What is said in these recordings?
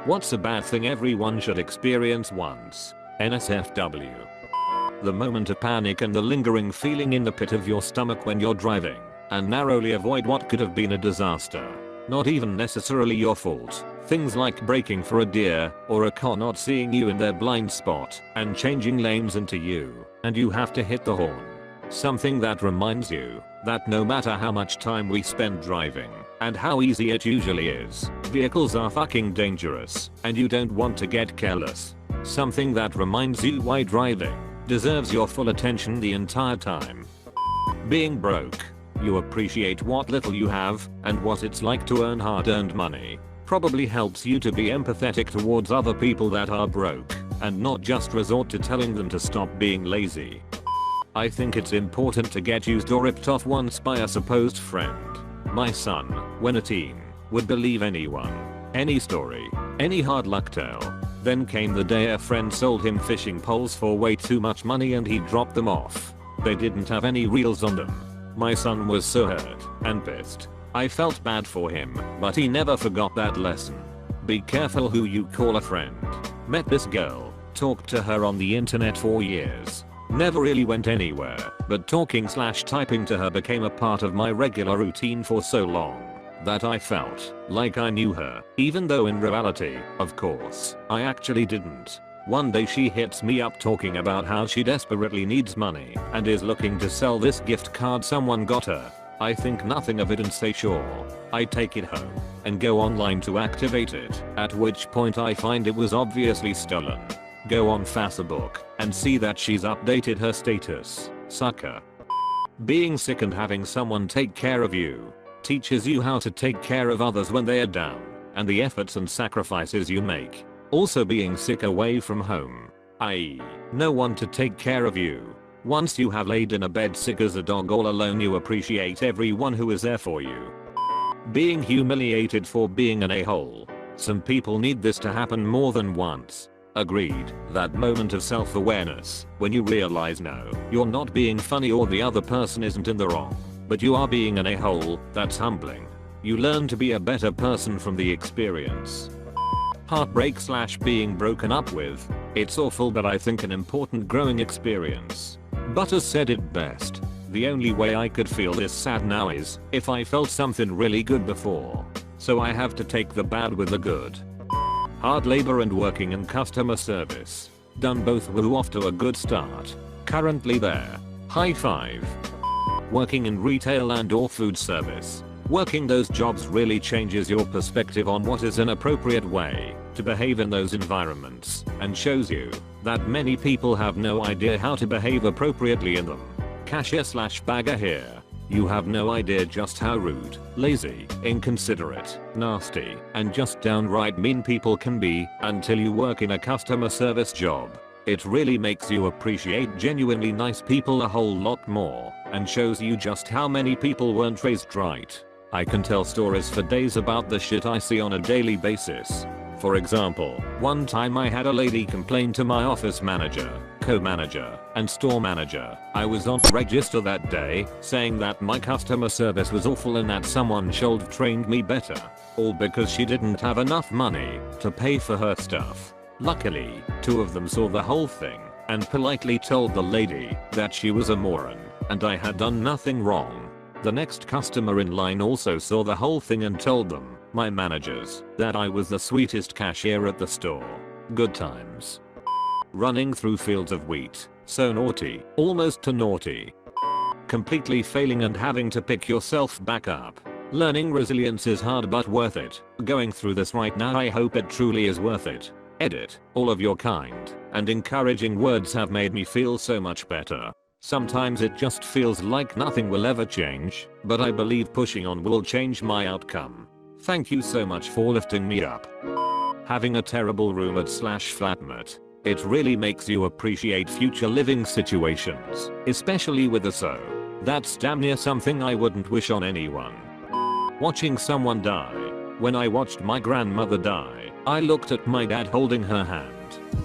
What's a bad thing everyone should experience once? NSFW. The moment of panic and the lingering feeling in the pit of your stomach when you're driving, and narrowly avoid what could have been a disaster. Not even necessarily your fault. Things like braking for a deer, or a car not seeing you in their blind spot, and changing lanes into you, and you have to hit the horn. Something that reminds you that no matter how much time we spend driving, and how easy it usually is, vehicles are fucking dangerous, and you don't want to get careless. Something that reminds you why driving deserves your full attention the entire time. Being broke. You appreciate what little you have, and what it's like to earn hard-earned money. Probably helps you to be empathetic towards other people that are broke, and not just resort to telling them to stop being lazy. I think it's important to get used or ripped off once by a supposed friend. My son, when a teen, would believe anyone, any story, any hard luck tale. Then came the day a friend sold him fishing poles for way too much money and he dropped them off. They didn't have any reels on them. My son was so hurt and pissed. I felt bad for him, but he never forgot that lesson. Be careful who you call a friend. Met this girl, talked to her on the internet for years. Never really went anywhere, but talking/typing to her became a part of my regular routine for so long that I felt like I knew her, even though in reality, of course, I actually didn't. One day she hits me up talking about how she desperately needs money and is looking to sell this gift card someone got her. I think nothing of it and say sure. I take it home and go online to activate it, at which point I find it was obviously stolen. Go on Facebook and see that she's updated her status. Sucker. Being sick and having someone take care of you teaches you how to take care of others when they are down, and the efforts and sacrifices you make. Also being sick away from home, i.e., no one to take care of you. Once you have laid in a bed sick as a dog all alone, you appreciate everyone who is there for you. Being humiliated for being an a-hole. Some people need this to happen more than once. Agreed. That moment of self-awareness, when you realize no, you're not being funny or the other person isn't in the wrong, but you are being an a-hole, that's humbling. You learn to be a better person from the experience. Heartbreak/being broken up with. It's awful, but I think an important growing experience. Butter said it best. The only way I could feel this sad now is if I felt something really good before. So I have to take the bad with the good. Hard labor and working in customer service. Done both, woo, off to a good start. Currently there. High five. Working in retail and or food service. Working those jobs really changes your perspective on what is an appropriate way to behave in those environments, and shows you that many people have no idea how to behave appropriately in them. Cashier/bagger here. You have no idea just how rude, lazy, inconsiderate, nasty, and just downright mean people can be until you work in a customer service job. It really makes you appreciate genuinely nice people a whole lot more, and shows you just how many people weren't raised right. I can tell stories for days about the shit I see on a daily basis. For example, one time I had a lady complain to my office manager, co-manager, and store manager. I was on register that day, saying that my customer service was awful and that someone should have trained me better. All because she didn't have enough money to pay for her stuff. Luckily, two of them saw the whole thing and politely told the lady that she was a moron and I had done nothing wrong. The next customer in line also saw the whole thing and told them, my managers, that I was the sweetest cashier at the store. Good times. Running through fields of wheat. So naughty, almost too naughty. Completely failing and having to pick yourself back up. Learning resilience is hard but worth it. Going through this right now, I hope it truly is worth it. Edit. All of your kind and encouraging words have made me feel so much better. Sometimes it just feels like nothing will ever change, but I believe pushing on will change my outcome. Thank you so much for lifting me up. Having a terrible roommate/flatmate. It really makes you appreciate future living situations, especially with a so. That's damn near something I wouldn't wish on anyone. Watching someone die. When I watched my grandmother die, I looked at my dad holding her hand.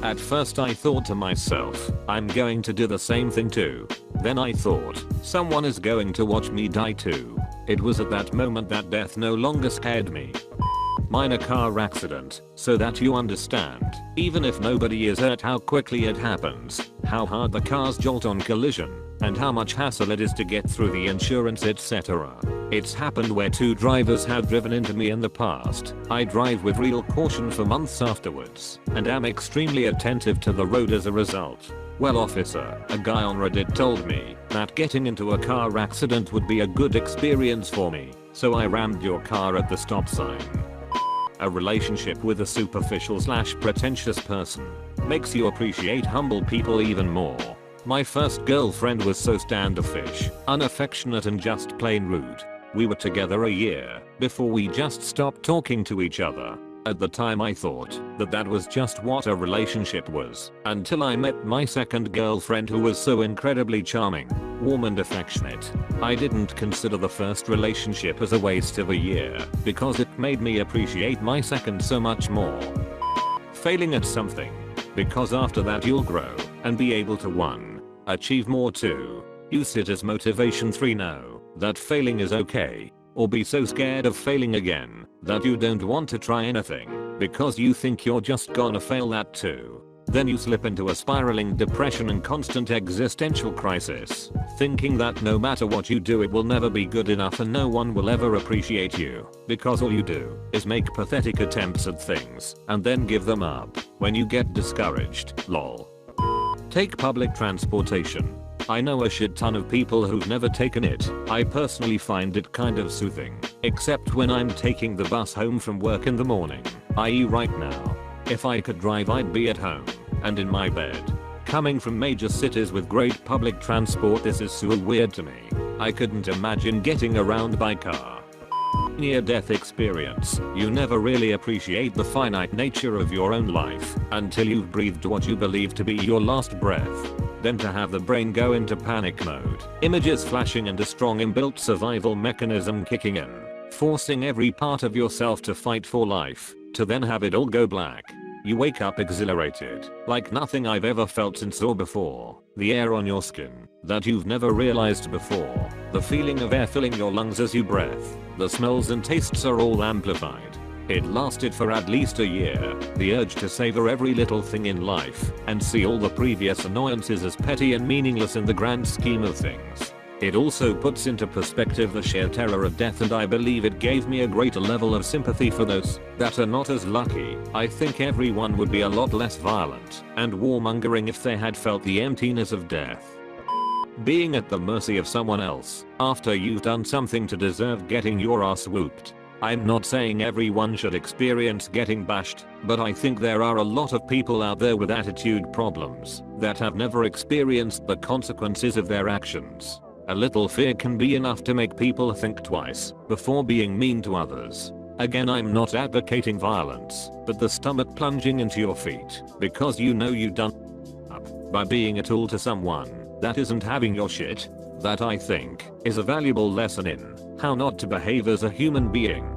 At first I thought to myself, I'm going to do the same thing too. Then I thought, someone is going to watch me die too. It was at that moment that death no longer scared me. Minor car accident, so that you understand, even if nobody is hurt, how quickly it happens, how hard the cars jolt on collision, and how much hassle it is to get through the insurance, etc. It's happened where 2 drivers have driven into me in the past. I drive with real caution for months afterwards, and am extremely attentive to the road as a result. Well, officer, a guy on Reddit told me that getting into a car accident would be a good experience for me, so I rammed your car at the stop sign. A relationship with a superficial/pretentious person makes you appreciate humble people even more. My first girlfriend was so standoffish, unaffectionate, and just plain rude. We were together a year before we just stopped talking to each other. At the time I thought that was just what a relationship was, until I met my second girlfriend, who was so incredibly charming, warm, and affectionate. I didn't consider the first relationship as a waste of a year because it made me appreciate my second so much more. Failing at something, because after that you'll grow and be able to 1. Achieve more, 2. Use it as motivation, 3. Know that failing is okay, or be so scared of failing again that you don't want to try anything because you think you're just gonna fail that too. Then you slip into a spiraling depression and constant existential crisis, thinking that no matter what you do it will never be good enough and no one will ever appreciate you because all you do is make pathetic attempts at things and then give them up when you get discouraged. Lol. Take public transportation. I know a shit ton of people who've never taken it. I personally find it kind of soothing, except when I'm taking the bus home from work in the morning, i.e. right now. If I could drive I'd be at home and in my bed. Coming from major cities with great public transport, this is so weird to me. I couldn't imagine getting around by car. Near-death experience. You never really appreciate the finite nature of your own life until you've breathed what you believe to be your last breath. Then to have the brain go into panic mode, images flashing and a strong inbuilt survival mechanism kicking in, forcing every part of yourself to fight for life, to then have it all go black. You wake up exhilarated, like nothing I've ever felt since or before. The air on your skin that you've never realized before. The feeling of air filling your lungs as you breathe. The smells and tastes are all amplified. It lasted for at least a year. The urge to savor every little thing in life and see all the previous annoyances as petty and meaningless in the grand scheme of things. It also puts into perspective the sheer terror of death, and I believe it gave me a greater level of sympathy for those that are not as lucky. I think everyone would be a lot less violent and warmongering if they had felt the emptiness of death. Being at the mercy of someone else after you've done something to deserve getting your ass whooped. I'm not saying everyone should experience getting bashed, but I think there are a lot of people out there with attitude problems that have never experienced the consequences of their actions. A little fear can be enough to make people think twice before being mean to others. Again, I'm not advocating violence, but the stomach plunging into your feet because you know you done up by being a tool to someone that isn't having your shit, that I think is a valuable lesson in how not to behave as a human being.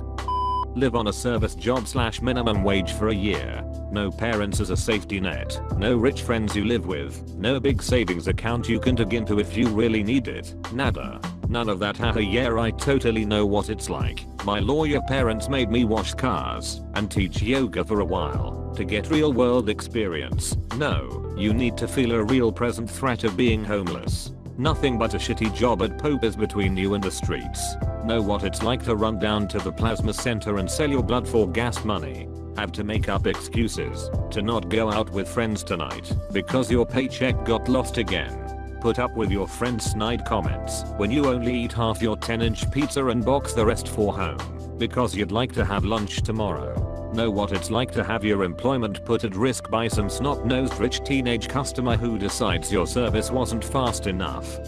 Live on a service job / minimum wage for a year. No parents as a safety net. No rich friends you live with. No big savings account you can dig into if you really need it. Nada. None of that. Haha, yeah, I totally know what it's like. My lawyer parents made me wash cars and teach yoga for a while to get real world experience. No, you need to feel a real present threat of being homeless. Nothing but a shitty job at Popers between you and the streets. Know what it's like to run down to the plasma center and sell your blood for gas money. Have to make up excuses to not go out with friends tonight because your paycheck got lost again. Put up with your friends' snide comments when you only eat half your 10-inch pizza and box the rest for home because you'd like to have lunch tomorrow. Know what it's like to have your employment put at risk by some snot-nosed rich teenage customer who decides your service wasn't fast enough.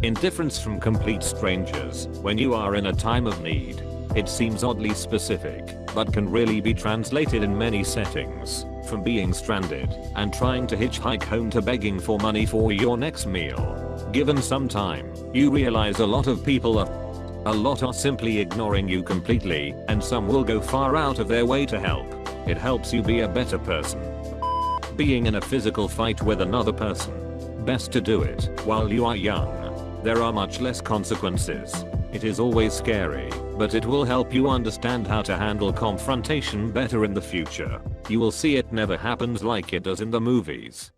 Indifference from complete strangers when you are in a time of need. It seems oddly specific, but can really be translated in many settings, from being stranded and trying to hitchhike home to begging for money for your next meal. Given some time, you realize a lot are simply ignoring you completely, and some will go far out of their way to help. It helps you be a better person. Being in a physical fight with another person. Best to do it while you are young. There are much less consequences. It is always scary, but it will help you understand how to handle confrontation better in the future. You will see it never happens like it does in the movies.